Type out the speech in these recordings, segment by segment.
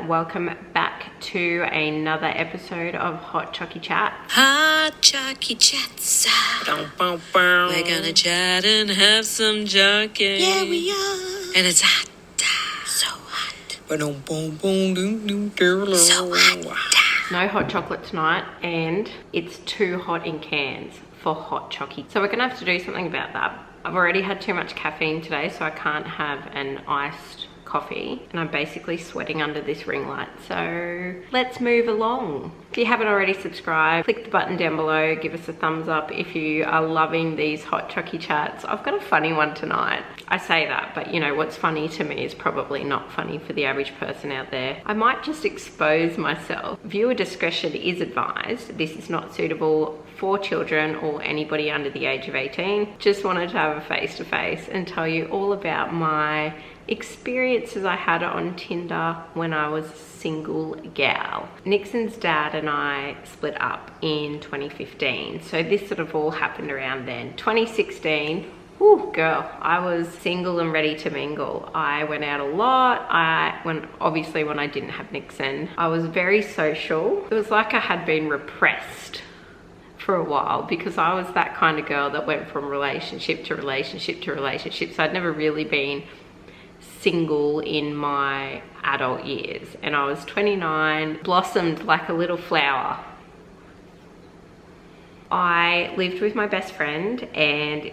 welcome back to another episode of Hot Chocky Chat. Hot Chocky Chats. We're gonna chat and have some jockey. Yeah, we are. And it's hot. So hot. So hot. No hot chocolate tonight, and it's too hot in cans for hot chocky. So we're gonna have to do something about that. I've already had too much caffeine today, so I can't have an iced coffee, and I'm basically sweating under this ring light. So let's move along. If you haven't already subscribed, click the button down below, give us a thumbs up if you are loving these Hot Chocky Chats. I've got a funny one tonight. I say that, but you know, what's funny to me is probably not funny for the average person out there. I might just expose myself. Viewer discretion is advised. This is not suitable for children or anybody under the age of 18. Just wanted to have a face-to-face and tell you all about my experiences I had on Tinder when I was a single gal. Nixon's dad and I split up in 2015, so this sort of all happened around then. 2016, whew, girl, I was single and ready to mingle. I went out a lot. Obviously when I didn't have Nixon, I was very social. It was like I had been repressed for a while because I was that kind of girl that went from relationship to relationship to relationship. So I'd never really been single in my adult years, and I was 29, blossomed like a little flower. I lived with my best friend, and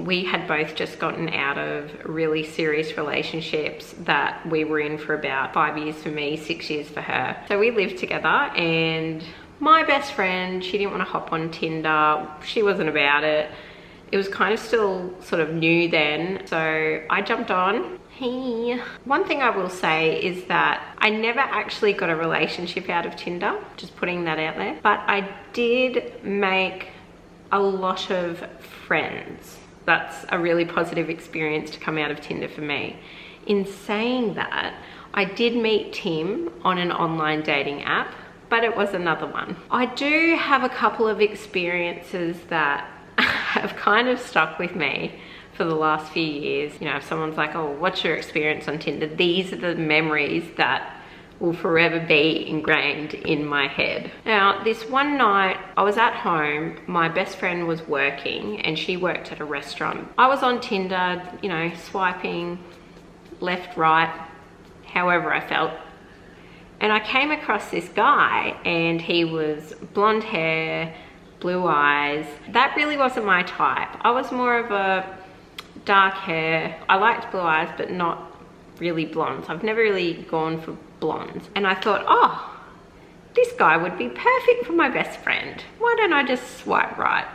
we had both just gotten out of really serious relationships that we were in for about 5 years for me, 6 years for her. So we lived together, and my best friend, she didn't want to hop on Tinder. She wasn't about it. It was kind of still sort of new then, so I jumped on. Hey. One thing I will say is that I never actually got a relationship out of Tinder, just putting that out there, but I did make a lot of friends. That's a really positive experience to come out of Tinder for me. In saying that, I did meet Tim on an online dating app, but it was another one. I do have a couple of experiences that have kind of stuck with me for the last few years. You know, if someone's like, oh, what's your experience on Tinder? These are the memories that will forever be ingrained in my head. Now, this one night I was at home, my best friend was working and she worked at a restaurant. I was on Tinder, you know, swiping left, right, however I felt. And I came across this guy, and he was blonde hair, blue eyes. That really wasn't my type. I was more of a dark hair. I liked blue eyes, but not really blondes. I've never really gone for blondes. And I thought, oh, this guy would be perfect for my best friend. Why don't I just swipe right?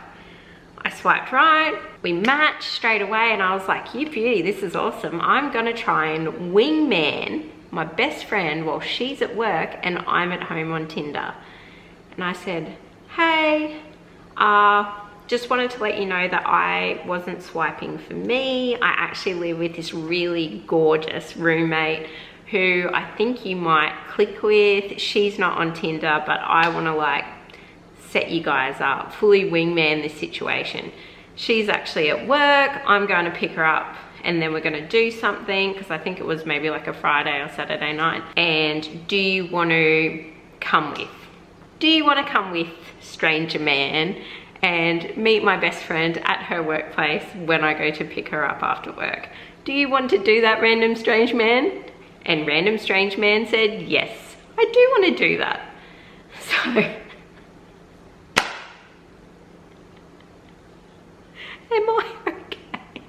I swiped right, we matched straight away, and I was like, you beauty, this is awesome. I'm gonna try and wingman my best friend while she's at work and I'm at home on Tinder. And I said, hey, just wanted to let you know that I wasn't swiping for me. I actually live with this really gorgeous roommate who I think you might click with. She's not on Tinder, but I want to like set you guys up, fully wingman this situation. She's actually at work. I'm going to pick her up, and then we're going to do something, because I think it was maybe like a Friday or Saturday night. And do you want to come with? Do you want to come with, stranger man, and meet my best friend at her workplace when I go to pick her up after work? Do you want to do that, random strange man? And random strange man said, yes, I do want to do that. So, am I okay?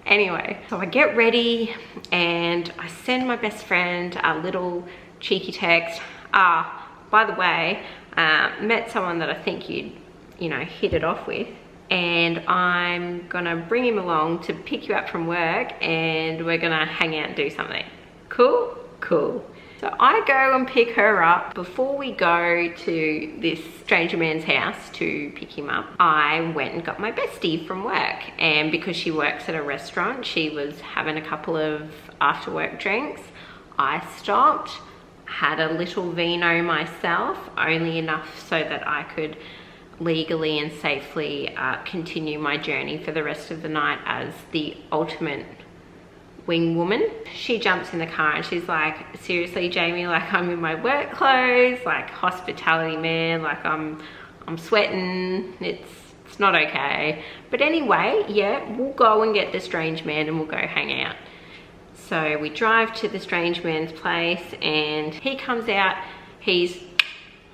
Anyway, so I get ready and I send my best friend a little cheeky text. By the way, met someone that I think you'd, you know, hit it off with, and I'm gonna bring him along to pick you up from work, and we're gonna hang out and do something. Cool? Cool. So I go and pick her up. Before we go to this stranger man's house to pick him up, I went and got my bestie from work, and because she works at a restaurant, she was having a couple of after work drinks. I stopped, had a little vino myself, only enough so that I could legally and safely continue my journey for the rest of the night as the ultimate wing woman. She jumps in the car and she's like, seriously, Jamie, like I'm in my work clothes, like hospitality man, like I'm sweating, it's not okay. But anyway, yeah, we'll go and get the strange man and we'll go hang out. So we drive to the strange man's place and he comes out. He's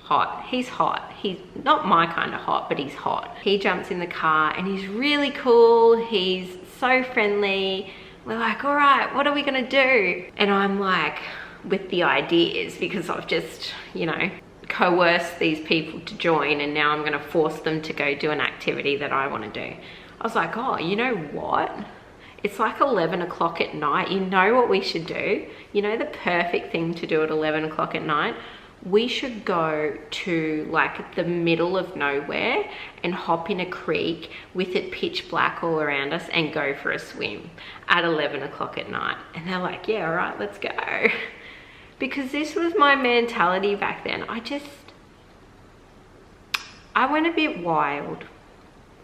hot. He's hot. He's not my kind of hot, but he's hot. He jumps in the car and he's really cool. He's so friendly. We're like, all right, what are we gonna do? And I'm like, with the ideas, because I've just, you know, coerced these people to join and now I'm gonna force them to go do an activity that I wanna do. I was like, oh, you know what? It's like 11 o'clock at night. You know what we should do? You know the perfect thing to do at 11 o'clock at night? We should go to like the middle of nowhere and hop in a creek with it pitch black all around us and go for a swim at 11 o'clock at night. And they're like, yeah, all right, let's go. Because this was my mentality back then. I went a bit wild.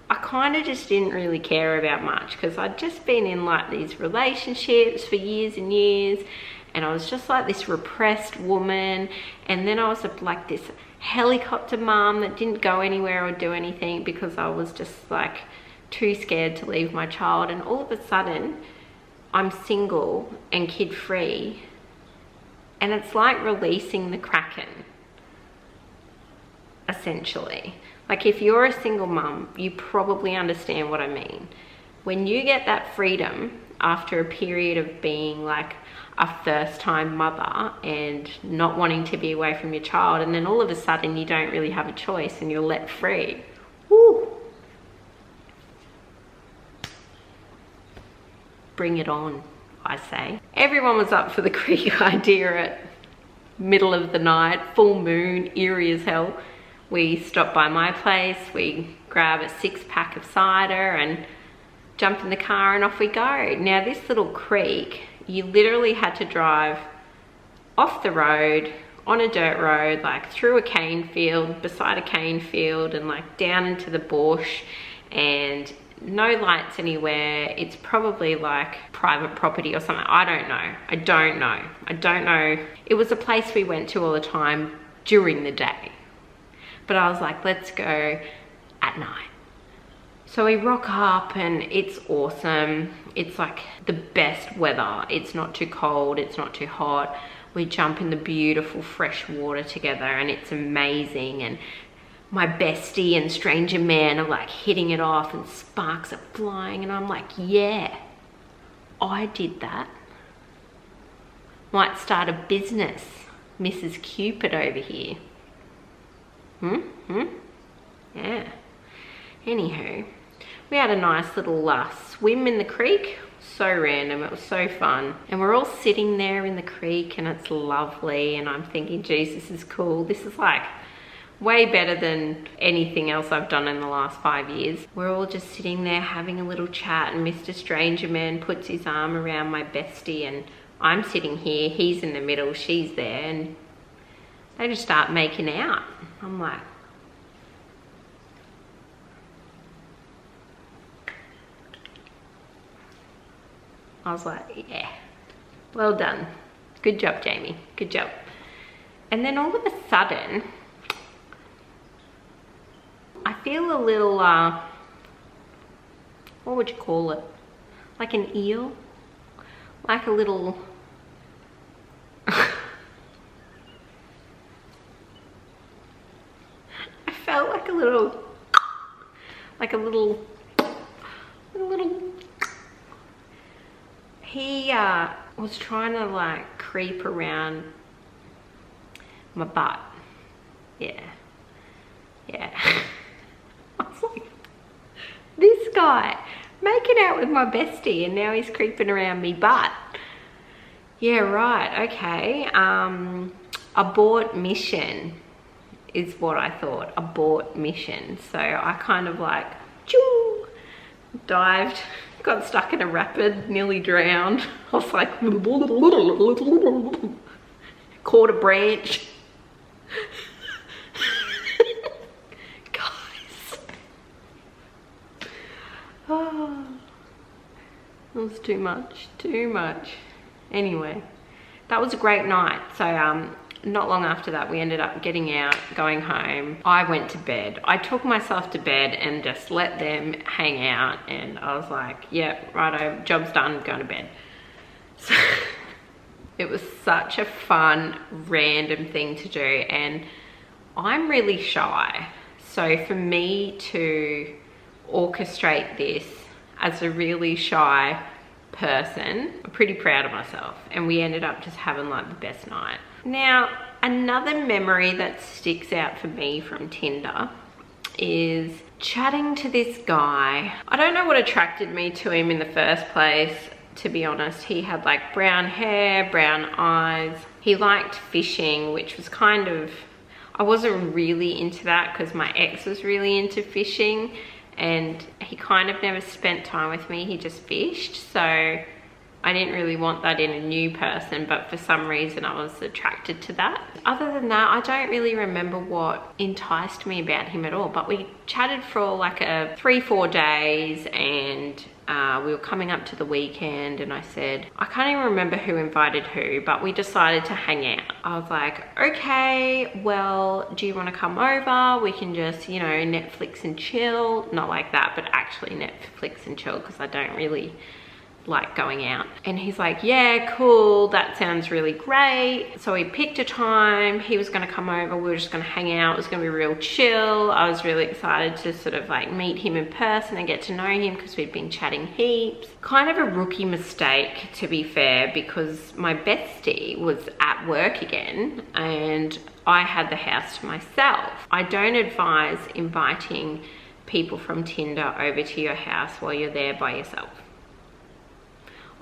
I kind of just didn't really care about much because I'd just been in like these relationships for years and years. And I was just like this repressed woman. And then I was like this helicopter mom that didn't go anywhere or do anything because I was just like too scared to leave my child. And all of a sudden, I'm single and kid-free. And it's like releasing the Kraken, essentially. Like if you're a single mum, you probably understand what I mean. When you get that freedom after a period of being like a first-time mother and not wanting to be away from your child, and then all of a sudden you don't really have a choice and you're let free. Woo! Bring it on, I say. Everyone was up for the creek idea at middle of the night, full moon, eerie as hell. We stop by my place, we grab a 6-pack of cider and jump in the car and off we go. Now this little creek, you literally had to drive off the road, on a dirt road, like through a cane field, beside a cane field, and like down into the bush, and no lights anywhere. It's probably like private property or something. I don't know. It was a place we went to all the time during the day. But I was like, let's go at night. So we rock up and it's awesome. It's like the best weather. It's not too cold, it's not too hot. We jump in the beautiful fresh water together and it's amazing. And my bestie and stranger man are like hitting it off and sparks are flying. And I'm like, yeah, I did that. Might start a business, Mrs. Cupid over here. Yeah. Anywho, we had a nice little swim in the creek. So random, it was so fun. And we're all sitting there in the creek and it's lovely. And I'm thinking, geez, this is cool. This is like way better than anything else I've done in the last 5 years. We're all just sitting there having a little chat and Mr. Stranger Man puts his arm around my bestie and I'm sitting here, he's in the middle, she's there, and they just start making out. I'm like, I was like, yeah, well done. Good job, Jamie, good job. And then all of a sudden, I feel a little, what would you call it? Like an eel? Like a little, I felt like a little, he was trying to like creep around my butt. Yeah. I was like, this guy making out with my bestie and now he's creeping around me butt. Yeah, right, okay. Abort mission is what I thought, abort mission. So I kind of like, choo, dived, got stuck in a rapid, nearly drowned. I was like, caught a branch. Guys. Oh. It was too much, too much. Anyway, that was a great night. So not long after that, we ended up getting out, going home. I went to bed. I took myself to bed and just let them hang out. And I was like, yeah, righto, job's done, going to bed. So it was such a fun, random thing to do. And I'm really shy. So for me to orchestrate this as a really shy person, I'm pretty proud of myself. And we ended up just having like the best night. Now, another memory that sticks out for me from Tinder is chatting to this guy. I don't know what attracted me to him in the first place, to be honest. He had like brown hair, brown eyes. He liked fishing, which was kind of, I wasn't really into that because my ex was really into fishing and he kind of never spent time with me. He just fished. So I didn't really want that in a new person, but for some reason I was attracted to that. Other than that, I don't really remember what enticed me about him at all, but we chatted for like 3-4 days and we were coming up to the weekend and I said, I can't even remember who invited who, but we decided to hang out. I was like, okay, well, do you want to come over? We can just, you know, Netflix and chill. Not like that, but actually Netflix and chill because I don't really like going out. And he's like, yeah, cool, that sounds really great. So we picked a time. He was going to come over. We were just going to hang out. It was going to be real chill. I was really excited to sort of like meet him in person and get to know him because we'd been chatting heaps. Kind of a rookie mistake, to be fair, because my bestie was at work again and I had the house to myself. I don't advise inviting people from Tinder over to your house while you're there by yourself.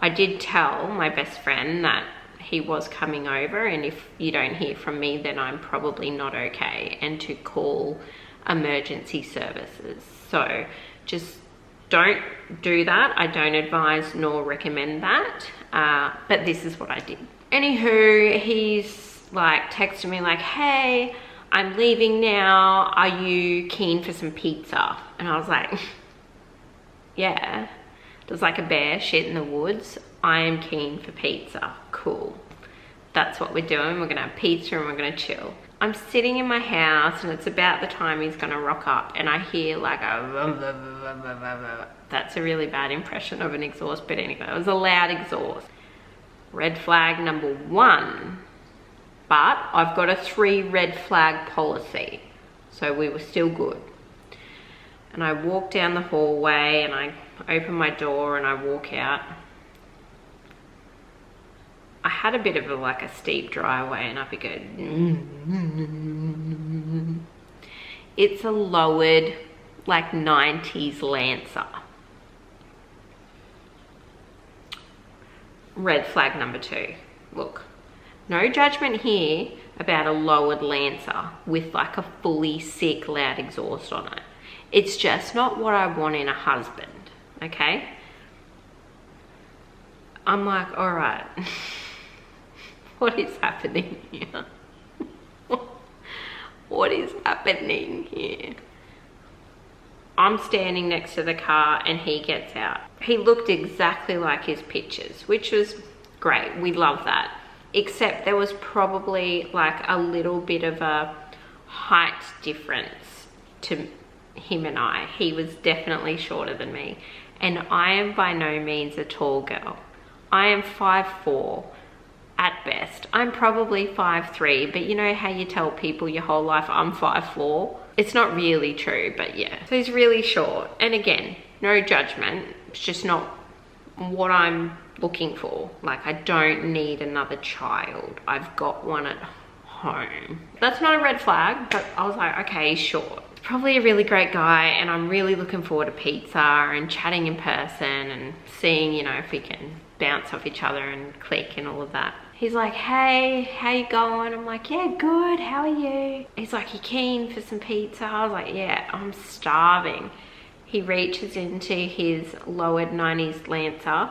I did tell my best friend that he was coming over and if you don't hear from me, then I'm probably not okay, and to call emergency services. So just don't do that. I don't advise nor recommend that, but this is what I did. Anywho, he's like texted me like, hey, I'm leaving now. Are you keen for some pizza? And I was like, yeah. There's like a bear shit in the woods. I am keen for pizza. Cool. That's what we're doing. We're gonna have pizza and we're gonna chill. I'm sitting in my house and it's about the time he's gonna rock up and I hear like a that's a really bad impression of an exhaust, but anyway, it was a loud exhaust. Red flag number 1. But I've got a 3 red flag policy. So we were still good. And I walk down the hallway and I open my door and I walk out. I had a bit of a steep driveway and up it goes. It's a lowered like 90s Lancer. Red flag number 2. Look, no judgment here about a lowered Lancer with like a fully sick loud exhaust on it. It's just not what I want in a husband, okay? I'm like, all right, what is happening here? What is happening here? I'm standing next to the car and he gets out. He looked exactly like his pictures, which was great. We love that. Except there was probably like a little bit of a height difference to him and I. He was definitely shorter than me. And I am by no means a tall girl. I am 5'4" at best. I'm probably 5'3", but you know how you tell people your whole life I'm 5'4"? It's not really true, but yeah. So he's really short. And again, no judgment. It's just not what I'm looking for. Like, I don't need another child. I've got one at home. That's not a red flag, but I was like, okay, he's short. Probably a really great guy, and I'm really looking forward to pizza and chatting in person and seeing, you know, if we can bounce off each other and click and all of that. He's like, hey, how you going? I'm like, yeah, good, how are you? He's like, you keen for some pizza? I was like, yeah, I'm starving. He reaches into his lowered 90s Lancer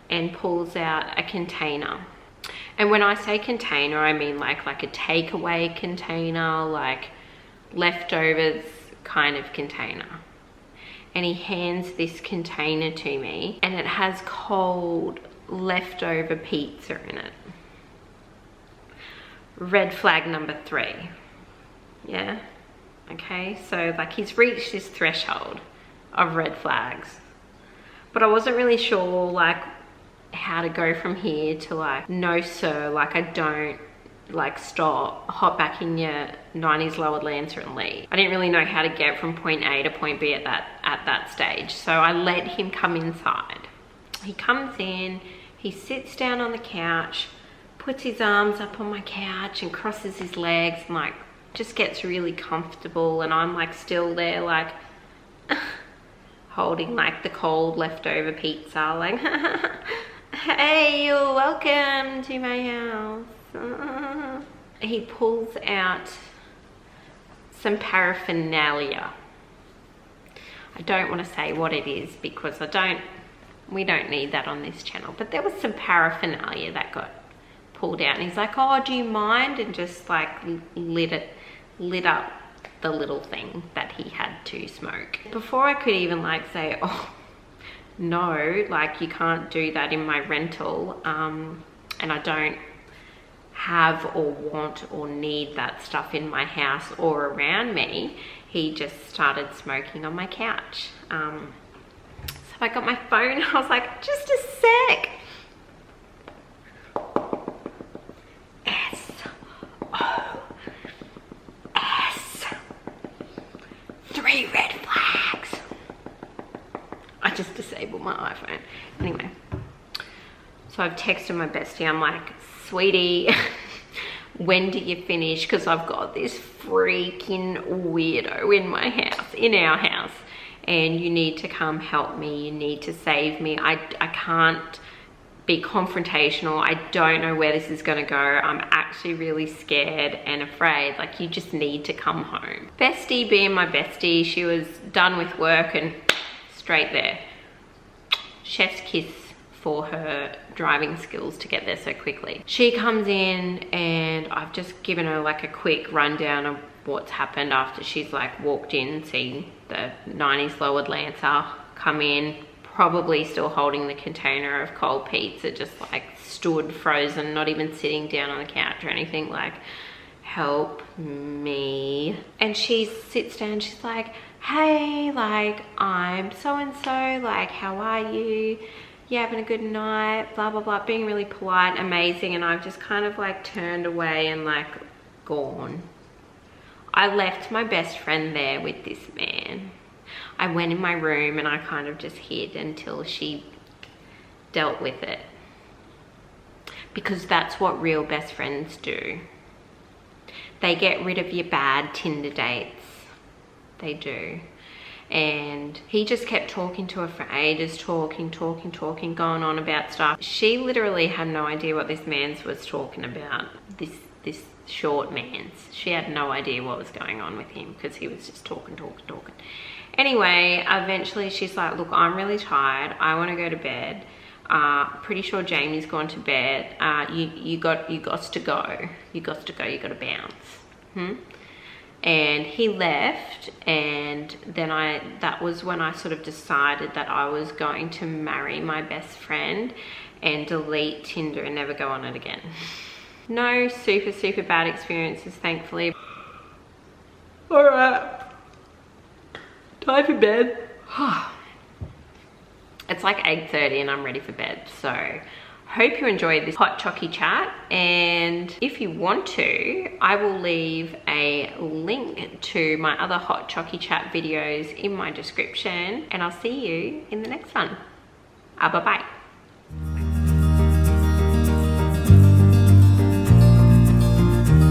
and pulls out a container. And when I say container, I mean like a takeaway container, like leftovers kind of container. and he hands this container to me, and it has cold leftover pizza in it. Red flag number 3. Yeah, okay, so like he's reached this threshold of red flags, but I wasn't really sure like how to go from here to like, no sir, like I don't, like stop, hop back in your 90s lowered Lancer and leave. I didn't really know how to get from point A to point B at that stage, so I let him come inside. He comes in, he sits down on the couch, puts his arms up on my couch and crosses his legs and like just gets really comfortable, and I'm like still there like holding like the cold leftover pizza, like hey, you're welcome to my house. He pulls out some paraphernalia. I don't want to say what it is because we don't need that on this channel, but there was some paraphernalia that got pulled out, and he's like, oh, do you mind? And just like lit up the little thing that he had to smoke. Before I could even like say, oh no, like you can't do that in my rental, and I don't have or want or need that stuff in my house or around me, he just started smoking on my couch. So I got my phone, I was like, just a sec. SOS. 3 red flags. I just disabled my iPhone. Anyway, so I've texted my bestie. I'm like, sweetie, when do you finish? Because I've got this freaking weirdo in my house, in our house, and you need to come help me. You need to save me. I can't be confrontational. I don't know where this is gonna go. I'm actually really scared and afraid. Like, you just need to come home. Bestie being my bestie, she was done with work and straight there. Chef's kiss for her driving skills to get there so quickly. She comes in and I've just given her like a quick rundown of what's happened after she's like walked in, seen the 90s lowered Lancer come in, probably still holding the container of cold pizza, just like stood frozen, not even sitting down on the couch or anything, like, help me. And she sits down, she's like, hey, like, I'm so-and-so, like, how are you? You having a good night? Blah, blah, blah, being really polite, amazing. And I've just kind of like turned away and like gone. I left my best friend there with this man. I went in my room and I kind of just hid until she dealt with it. Because that's what real best friends do. They get rid of your bad Tinder dates. They do. And he just kept talking to her for ages, talking, going on about stuff. She literally had no idea what this man's was talking about. This short man's. She had no idea what was going on with him because he was just talking. Anyway, eventually she's like, look, I'm really tired. I want to go to bed. Pretty sure Jamie's gone to bed. You got to go. You got to bounce. And he left, and then that was when I sort of decided that I was going to marry my best friend and delete Tinder and never go on it again. No super bad experiences, thankfully. All right, time for bed. It's like 8:30 and I'm ready for bed, so hope you enjoyed this hot chocky chat, and if you want to, I will leave a link to my other hot chocky chat videos in my description, and I'll see you in the next one. Bye-bye.